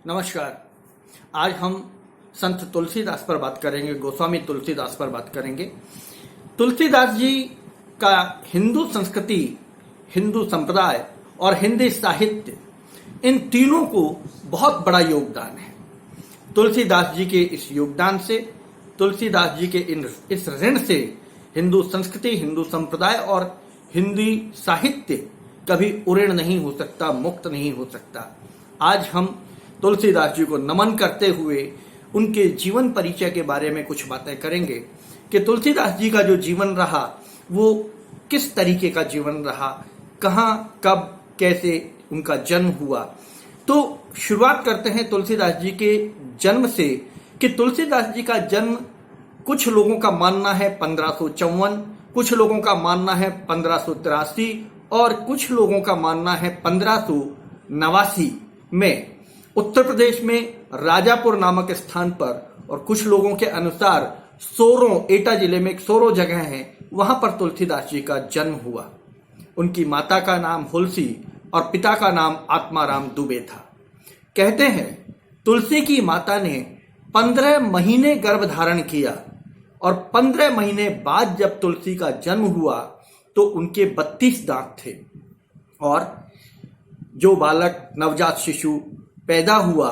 नमस्कार। आज हम संत तुलसीदास पर बात करेंगे, गोस्वामी तुलसीदास पर बात करेंगे। तुलसीदास जी का हिंदू संस्कृति, हिंदू संप्रदाय और हिंदी साहित्य, इन तीनों को बहुत बड़ा योगदान है। तुलसीदास जी के इस योगदान से, तुलसीदास जी के इस ऋण से हिंदू संस्कृति, हिंदू संप्रदाय और हिंदी साहित्य कभी उऋण नहीं हो सकता, मुक्त नहीं हो सकता। आज हम तुलसीदास जी को नमन करते हुए उनके जीवन परिचय के बारे में कुछ बातें करेंगे कि तुलसीदास जी का जो जीवन रहा वो किस तरीके का जीवन रहा, कहाँ, कब, कैसे उनका जन्म हुआ। तो शुरुआत करते हैं तुलसीदास जी के जन्म से कि तुलसीदास जी का जन्म कुछ लोगों का मानना है 1554, कुछ लोगों का मानना है 1583 और कुछ लोगों का मानना है 1589 में उत्तर प्रदेश में राजापुर नामक स्थान पर, और कुछ लोगों के अनुसार सोरों, एटा जिले में एक सोरो जगह है, वहां पर तुलसीदास जी का जन्म हुआ। उनकी माता का नाम हुलसी और पिता का नाम आत्माराम दुबे था। कहते हैं तुलसी की माता ने 15 महीने गर्भ धारण किया और 15 महीने बाद जब तुलसी का जन्म हुआ तो उनके 32 दांत थे, और जो बालक, नवजात शिशु पैदा हुआ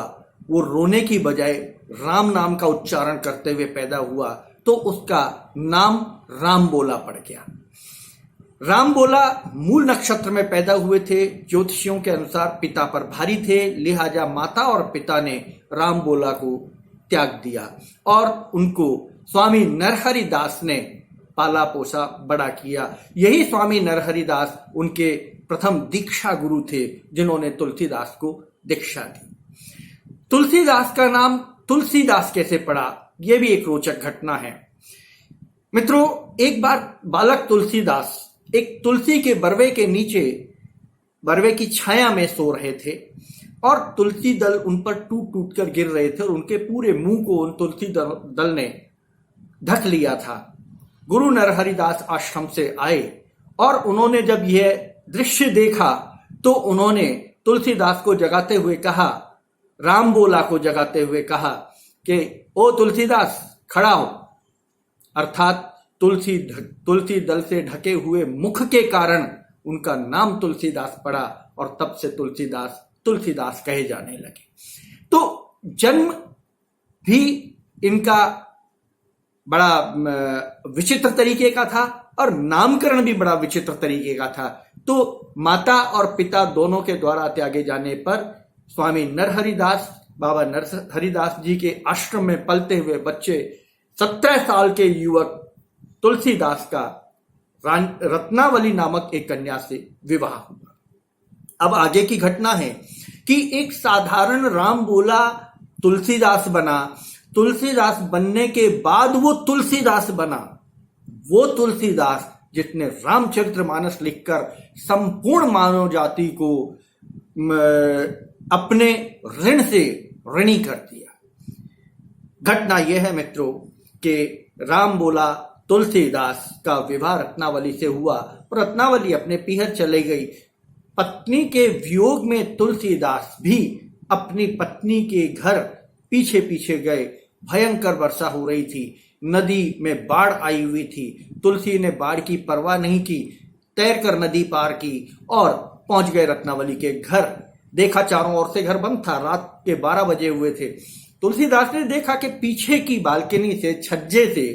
वो रोने की बजाय राम नाम का उच्चारण करते हुए पैदा हुआ, तो उसका नाम राम बोला पड़ गया। राम बोला मूल नक्षत्र में पैदा हुए थे। ज्योतिषियों के अनुसार पिता पर भारी थे, लिहाजा माता और पिता ने राम बोला को त्याग दिया और उनको स्वामी नरहरि दास ने पाला पोसा, बड़ा किया। यही स्वामी नरहरि दास उनके प्रथम दीक्षा गुरु थे जिन्होंने तुलसीदास को दीक्षा दी। तुलसीदास का नाम तुलसीदास कैसे पड़ा, यह भी एक रोचक घटना है। मित्रों, एक बार बालक तुलसीदास एक तुलसी के बरवे के नीचे, बरवे की छाया में सो रहे थे और तुलसी दल उन पर टूट टूट कर गिर रहे थे और उनके पूरे मुंह को उन तुलसी दल ने ढक लिया था। गुरु नरहरि दास आश्रम से आए और उन्होंने जब यह दृश्य देखा तो उन्होंने तुलसीदास को जगाते हुए कहा, राम बोला को जगाते हुए कहा कि ओ तुलसीदास खड़ा हो। अर्थात तुलसी दल से ढके हुए मुख के कारण उनका नाम तुलसीदास पड़ा और तब से तुलसीदास कहे जाने लगे। तो जन्म भी इनका बड़ा विचित्र तरीके का था और नामकरण भी बड़ा विचित्र तरीके का था। तो माता और पिता दोनों के द्वारा त्यागे जाने पर स्वामी नरहरि दास, बाबा नरहरि दास जी के आश्रम में पलते हुए बच्चे 17 साल के युवक तुलसीदास का रत्नावली नामक एक कन्या से विवाह हुआ। अब आगे की घटना है कि एक साधारण राम बोला तुलसीदास बना। तुलसीदास बनने के बाद वो तुलसीदास बना, वो तुलसीदास जिसने रामचरितमानस लिखकर संपूर्ण मानव जाति को अपने ऋण से ऋणी कर दिया। घटना यह है मित्रों कि राम बोला तुलसीदास का विवाह रत्नावली से हुआ और रत्नावली अपने पीहर चले गई। पत्नी के वियोग में तुलसीदास भी अपनी पत्नी के घर पीछे पीछे गए। भयंकर वर्षा हो रही थी, नदी में बाढ़ आई हुई थी। तुलसी ने बाढ़ की परवाह नहीं की, तैरकर नदी पार की और पहुंच गए रत्नावली के घर। देखा चारों ओर से घर बंद था, रात के 12 बजे हुए थे। तुलसीदास ने देखा कि पीछे की बालकनी से, छज्जे से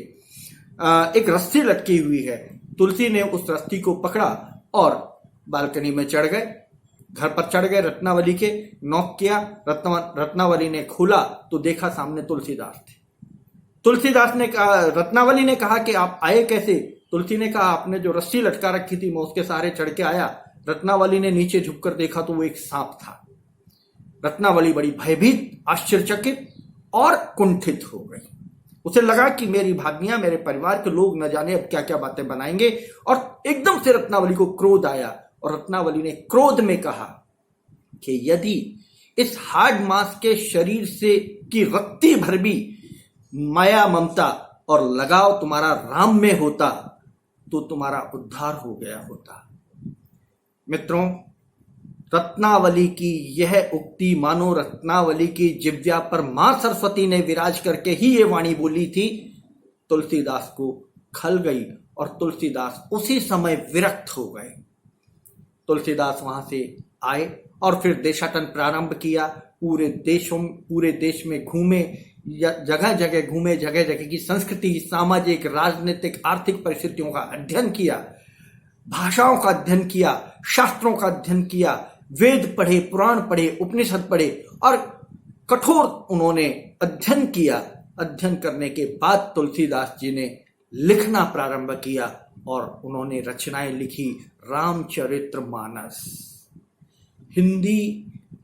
एक रस्सी लटकी हुई है। तुलसी ने उस रस्सी को पकड़ा और बालकनी में चढ़ गए, घर पर चढ़ गए। रत्नावली के नॉक किया, रत्नावली ने खोला तो देखा सामने तुलसीदास थे। तुलसीदास ने कहा, रत्नावली ने कहा कि आप आए कैसे? तुलसी ने कहा, आपने जो रस्सी लटका रखी थी मैं उसके सहारे चढ़ के आया। रत्नावली ने नीचे झुककर देखा तो वो एक सांप था। रत्नावली बड़ी भयभीत, आश्चर्यचकित और कुंठित हो गई। उसे लगा कि मेरी भाग्नियां, मेरे परिवार के लोग न जाने अब क्या क्या बातें बनाएंगे, और एकदम से रत्नावली को क्रोध आया और रत्नावली ने क्रोध में कहा कि यदि इस हाड मांस के शरीर से की रत्ती भर भी माया, ममता और लगाव तुम्हारा राम में होता तो तुम्हारा उद्धार हो गया होता। मित्रों, रत्नावली की यह उक्ति मानो रत्नावली की जिव्या पर मां सरस्वती ने विराज करके ही ये वाणी बोली थी, तुलसीदास को खल गई और तुलसीदास उसी समय विरक्त हो गए। तुलसीदास वहां से आए और फिर देशाटन प्रारंभ किया। पूरे देश में घूमे, जगह जगह घूमे, जगह जगह की संस्कृति, सामाजिक, राजनीतिक, आर्थिक परिस्थितियों का अध्ययन किया, भाषाओं का अध्ययन किया, शास्त्रों का अध्ययन किया, वेद पढ़े, पुराण पढ़े, उपनिषद पढ़े और कठोर उन्होंने अध्ययन किया। अध्ययन करने के बाद तुलसीदास जी ने लिखना प्रारंभ किया और उन्होंने रचनाएं लिखी। रामचरितमानस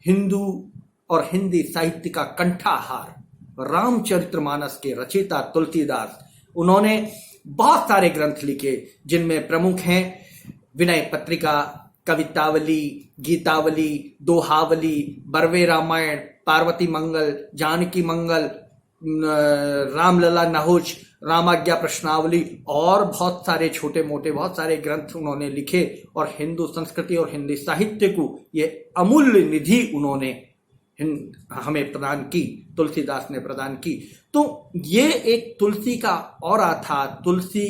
हिंदू और हिंदी साहित्य का कंठाहार, रामचरितमानस के रचयिता तुलसीदास। उन्होंने बहुत सारे ग्रंथ लिखे जिनमें प्रमुख हैं विनय पत्रिका, कवितावली, गीतावली, दोहावली, बरवे रामायण, पार्वती मंगल, जानकी मंगल, रामलला नहुष, रामाज्ञा प्रश्नावली और बहुत सारे छोटे मोटे बहुत सारे ग्रंथ उन्होंने लिखे और हिंदू संस्कृति और हिंदी साहित्य को ये अमूल्य निधि उन्होंने हमें प्रदान की, तुलसीदास ने प्रदान की। तो ये एक तुलसी का औरा था, तुलसी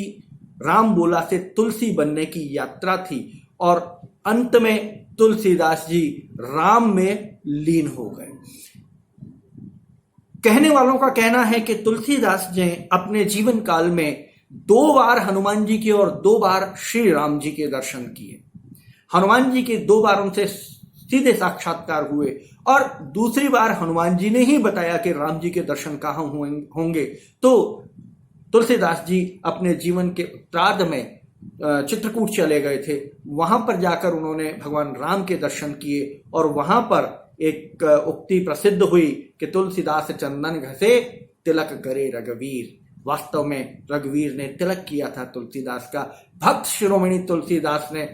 राम बोला से तुलसी बनने की यात्रा थी और अंत में तुलसीदास जी राम में लीन हो गए। कहने वालों का कहना है कि तुलसीदास ने अपने जीवन काल में 2 बार हनुमान जी के और 2 बार श्री राम जी के दर्शन किए। हनुमान जी के 2 बार उनसे सीधे साक्षात्कार हुए और दूसरी बार हनुमान जी ने ही बताया कि राम जी के दर्शन कहाँ होंगे। तो तुलसीदास जी अपने जीवन के उत्तरार्ध में चित्रकूट चले गए थे। वहां पर जाकर उन्होंने भगवान राम के दर्शन किए और वहां पर एक उक्ति प्रसिद्ध हुई कि तुलसीदास चंदन घसे तिलक करे रघुवीर। वास्तव में रघुवीर ने तिलक किया था तुलसीदास का। भक्त शिरोमणि तुलसीदास ने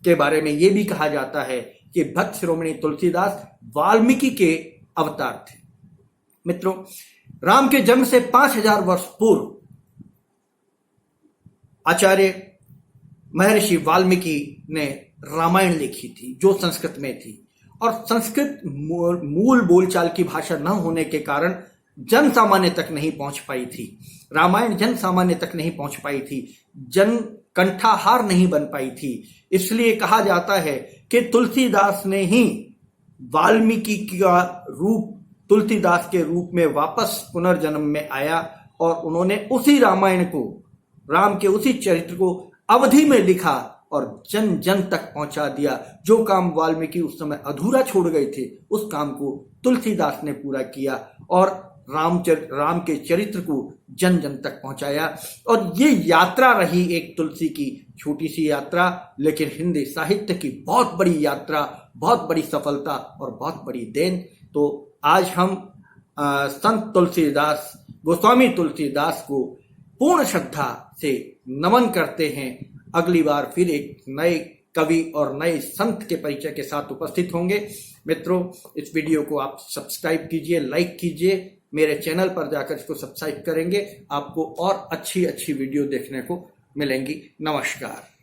के बारे में यह भी कहा जाता है कि भक्त शिरोमणि तुलसीदास वाल्मीकि के अवतार थे। मित्रों, राम के जन्म से 5000 वर्ष पूर्व आचार्य महर्षि वाल्मीकि ने रामायण लिखी थी, जो संस्कृत में थी और संस्कृत मूल बोलचाल की भाषा न होने के कारण जन सामान्य तक नहीं पहुंच पाई थी। रामायण जन सामान्य तक नहीं पहुंच पाई थी, जन कंठाहार नहीं बन पाई थी। इसलिए कहा जाता है कि तुलसीदास ने ही वाल्मीकि का रूप तुलसीदास के रूप में वापस पुनर्जन्म में आया और उन्होंने उसी रामायण को, राम के उसी चरित्र को अवधि में लिखा और जन जन तक पहुंचा दिया। जो काम वाल्मीकि उस समय अधूरा छोड़ गए थे, उस काम को तुलसीदास ने पूरा किया और राम के चरित्र को जन जन तक पहुंचाया। और ये यात्रा रही एक तुलसी की छोटी सी यात्रा, लेकिन हिंदी साहित्य की बहुत बड़ी यात्रा, बहुत बड़ी सफलता और बहुत बड़ी देन। तो आज हम संत तुलसीदास, गोस्वामी तुलसीदास को पूर्ण श्रद्धा से नमन करते हैं। अगली बार फिर एक नए कवि और नए संत के परिचय के साथ उपस्थित होंगे। मित्रों, इस वीडियो को आप सब्सक्राइब कीजिए, लाइक कीजिए, मेरे चैनल पर जाकर इसको सब्सक्राइब करेंगे, आपको और अच्छी अच्छी वीडियो देखने को मिलेंगी। नमस्कार।